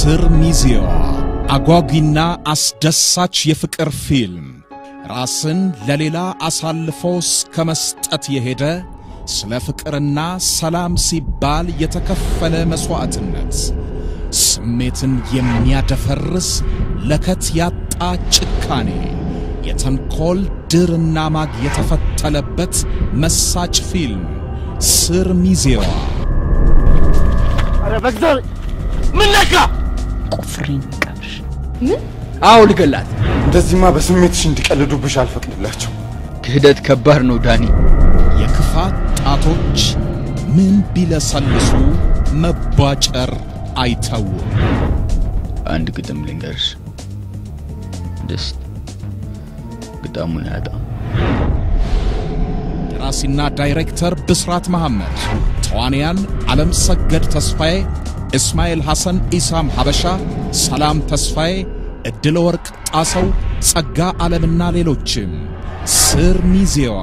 ስር ሚዜዋ አጓጊና አስደሳች የፍቅር ፊልም ራስን ለሌላ አሳልፎ ከመስጠት የሄደ ስለ ፍቅርና ሰላም ሲባል የተከፈለ መስዋዕትነት ስሜትን የሚያደፈርስ ለከት ያጣ ጭካኔ የተንኮል ድርና ማግ የተፈተለበት መሳጭ ፊልም ስር ሚዜዋ አረ በግዘር ምን ነካ ቆፍሪን ቀብሽ ምን አው ልገላት እንደዚህማ በስሜትሽ እንዲቀልዱብሽ አልፈቅድላቸው ክህደት ከባድ ነው ዳኒ የክፋት ጣቶች ምን ቢለሰልሱ መባጨር አይተው አንድ ግጥም ልንገርሽ ደስት ግጣሙን ያጣ ደራሲና ዳይሬክተር ብስራት መሐመድ ተዋንያን ዓለም ሰገድ ተስፋዬ እስማኤል ሐሰን ኢሳም ሐበሻ ሰላም ተስፋዬ እድለ ወርቅ ጣሰው ጸጋ ዓለምና ሌሎችም ስር ሚዜዋ